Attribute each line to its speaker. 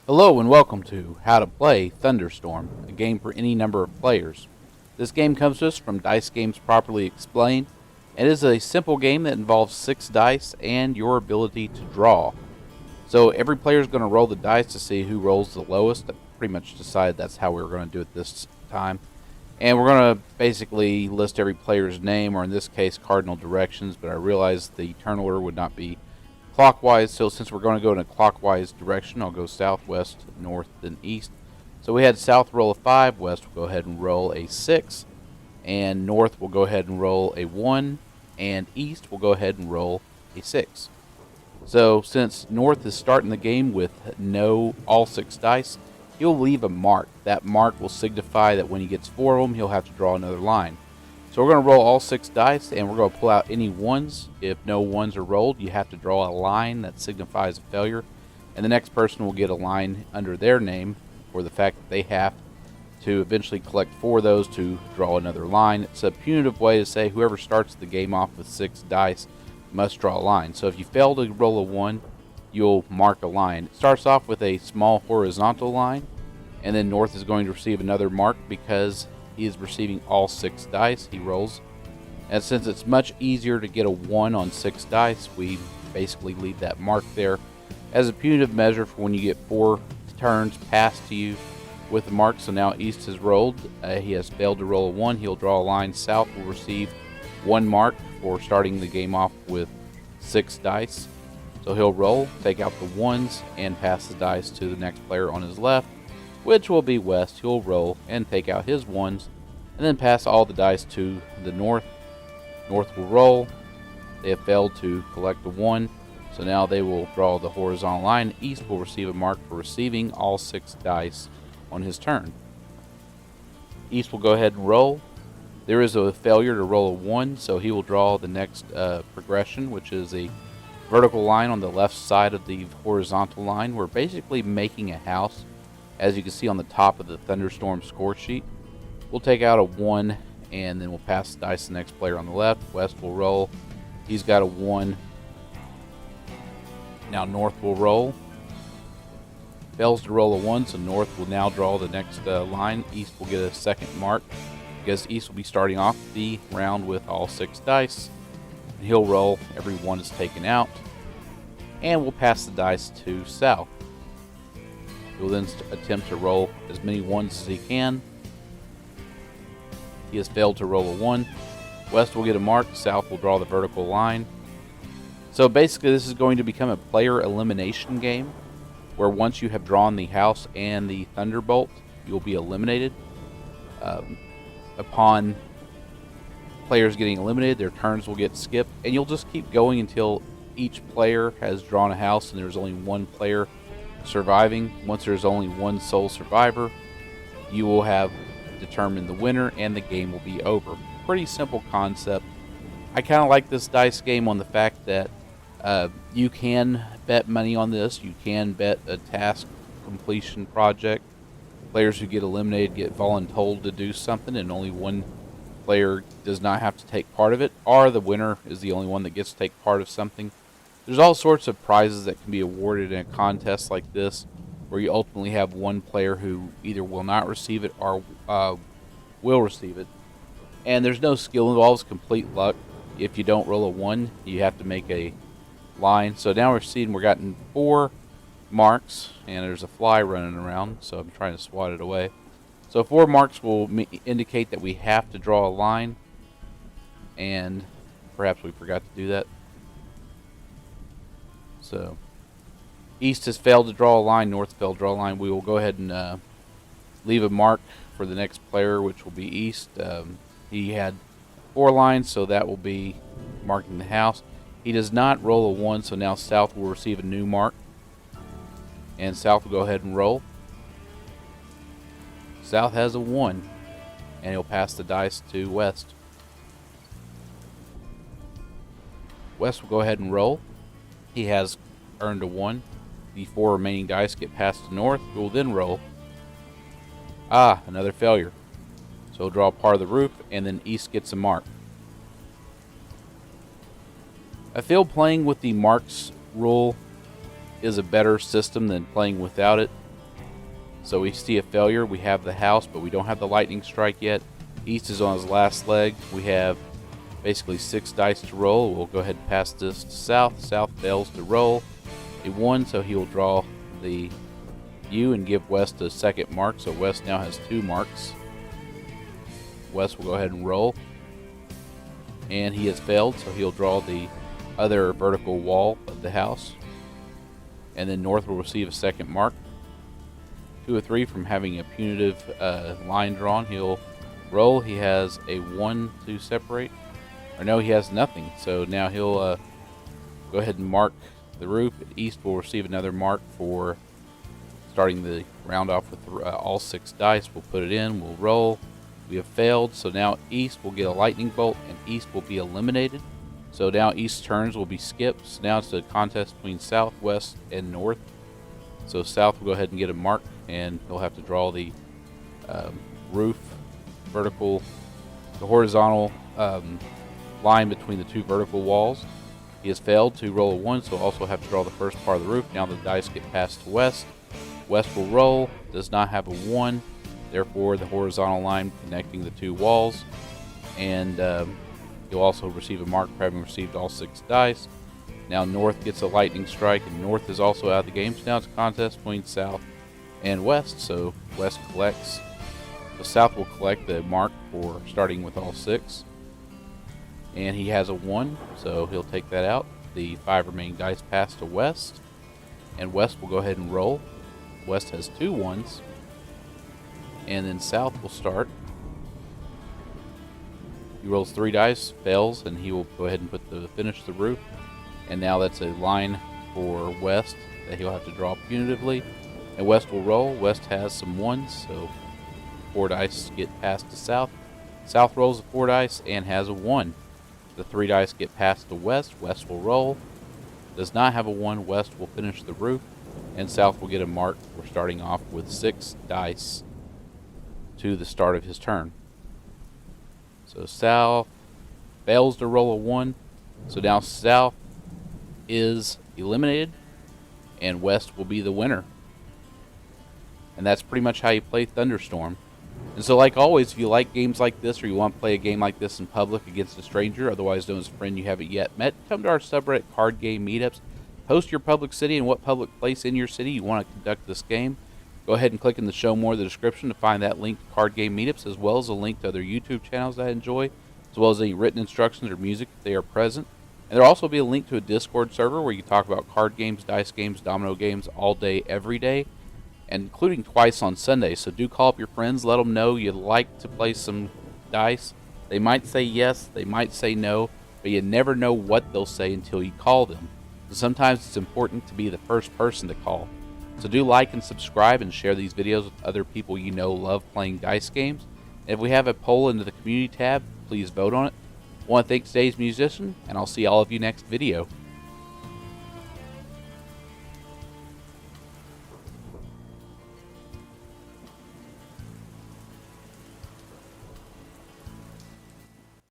Speaker 1: Hello and welcome to How to Play Thunderstorm, a game for any number of players. This game comes to us from Dice Games Properly Explained. It is a simple game that involves 6 dice and your ability to draw. So every player is going to roll the dice to see who rolls the lowest. I pretty much decided that's how we were going to do it this time. And we're going to basically list every player's name, or in this case, cardinal directions, but I realized the turn order would not be clockwise, so since we're going to go in a clockwise direction, I'll go south, west, north, then east. So we had south roll a 5, west will go ahead and roll a 6, and north will go ahead and roll a 1, and east will go ahead and roll a 6. So since north is starting the game with all 6 dice, he'll leave a mark. That mark will signify that when he gets 4 of them, he'll have to draw another line. So we're going to roll all 6 dice, and we're going to pull out any 1s. If no 1s are rolled, you have to draw a line that signifies a failure. And the next person will get a line under their name for the fact that they have to eventually collect 4 of those to draw another line. It's a punitive way to say whoever starts the game off with 6 dice must draw a line. So if you fail to roll a 1, you'll mark a line. It starts off with a small horizontal line, and then north is going to receive another mark because he is receiving all 6 dice he rolls. And since it's much easier to get a 1 on 6 dice, we basically leave that mark there as a punitive measure for when you get 4 turns passed to you with the mark. So now east has rolled. He has failed to roll a 1. He'll draw a line. South will receive 1 mark for starting the game off with 6 dice. So he'll roll, take out the 1s, and pass the dice to the next player on his left, which will be west. He'll roll and take out his 1s, and then pass all the dice to the north. North will roll. They have failed to collect a 1, so now they will draw the horizontal line. East will receive a mark for receiving all 6 dice on his turn. East will go ahead and roll. There is a failure to roll a 1, so he will draw the next progression, which is a vertical line on the left side of the horizontal line. We're basically making a house, as you can see on the top of the Thunderstorm score sheet. We'll take out a 1, and then we'll pass the dice to the next player on the left. West will roll. He's got a 1. Now north will roll. Fails to roll a 1, so north will now draw the next line. East will get a second mark, because east will be starting off the round with all 6 dice. And he'll roll. Every 1 is taken out. And we'll pass the dice to south. He will then attempt to roll as many 1s as he can. He has failed to roll a 1. West will get a mark. South will draw the vertical line. So basically this is going to become a player elimination game, where once you have drawn the house and the thunderbolt, you'll be eliminated. Upon players getting eliminated, their turns will get skipped, and you'll just keep going until each player has drawn a house and there's only 1 player surviving. Once there's only 1 sole survivor, you will have determined the winner and the game will be over. Pretty simple concept. I kind of like this dice game on the fact that you can bet money on this. You can bet a task completion project. Players who get eliminated get voluntold to do something, and only 1 player does not have to take part of it, or the winner is the only one that gets to take part of something. There's all sorts of prizes that can be awarded in a contest like this, where you ultimately have 1 player who either will not receive it or will receive it. And there's no skill involved, it's complete luck. If you don't roll a 1, you have to make a line. So now we're seeing we're gotten 4 marks, and there's a fly running around, so I'm trying to swat it away. So 4 marks will indicate that we have to draw a line, and perhaps we forgot to do that. So east has failed to draw a line, north failed to draw a line. We will go ahead and leave a mark for the next player, which will be east. He had 4 lines, so that will be marking the house. He does not roll a 1, so now south will receive a new mark, and south will go ahead and roll. South has a 1, and he'll pass the dice to west. West will go ahead and roll. He has earned a 1. The 4 remaining dice get passed to north, who will then roll. Another failure. So he'll draw part of the roof, and then east gets a mark. I feel playing with the marks rule is a better system than playing without it. So we see a failure. We have the house, but we don't have the lightning strike yet. East is on his last leg. We have basically 6 dice to roll. We'll go ahead and pass this to South. South fails to roll a 1, so he will draw the U and give West a second mark. So West now has 2 marks. West will go ahead and roll. And he has failed, so he'll draw the other vertical wall of the house. And then North will receive a second mark. 2 or 3 from having a punitive line drawn. He'll roll. He has a 1 to separate. Or no, he has nothing. So now he'll go ahead and mark the roof. East will receive another mark for starting the round off with all 6 dice. We'll put it in. We'll roll. We have failed. So now East will get a lightning bolt and East will be eliminated. So now East's turns will be skipped. So now it's a contest between South, West, and North. So South will go ahead and get a mark, and he'll have to draw the roof, vertical, the horizontal line between the 2 vertical walls. He has failed to roll a 1, so he'll also have to draw the first part of the roof. Now the dice get passed to West. West will roll, does not have a 1, therefore the horizontal line connecting the 2 walls. And he'll also receive a mark for having received all 6 dice. Now North gets a lightning strike, and North is also out of the game. So now it's a contest between South and West. So West collects. So South will collect the mark for starting with all 6. And he has a 1, so he'll take that out. The 5 remaining dice pass to West. And West will go ahead and roll. West has 2 1s. And then South will start. He rolls 3 dice, fails, and he will go ahead and finish the roof. And now that's a line for West that he'll have to draw punitively. And West will roll. West has some 1s, so 4 dice get passed to South. South rolls the 4 dice and has a 1. The 3 dice get passed to West. West will roll. Does not have a 1. West will finish the roof. And South will get a mark for starting off with 6 dice to the start of his turn. So South fails to roll a 1. So now South is eliminated, and West will be the winner. And that's pretty much how you play Thunderstorm. And so, like always, if you like games like this, or you want to play a game like this in public against a stranger, otherwise known as a friend you haven't yet met, come to our subreddit Card Game Meetups. Post your public city and what public place in your city you want to conduct this game. Go ahead and click in the Show More in the description to find that link to Card Game Meetups, as well as a link to other YouTube channels that I enjoy, as well as any written instructions or music if they are present. And there will also be a link to a Discord server where you can talk about card games, dice games, domino games all day, every day, and including twice on Sunday. So do call up your friends, let them know you'd like to play some dice. They might say yes, they might say no, but you never know what they'll say until you call them. So sometimes it's important to be the first person to call. So do like and subscribe and share these videos with other people you know love playing dice games. And if we have a poll into the community tab, please vote on it. I want to thank today's musician, and I'll see all of you next video.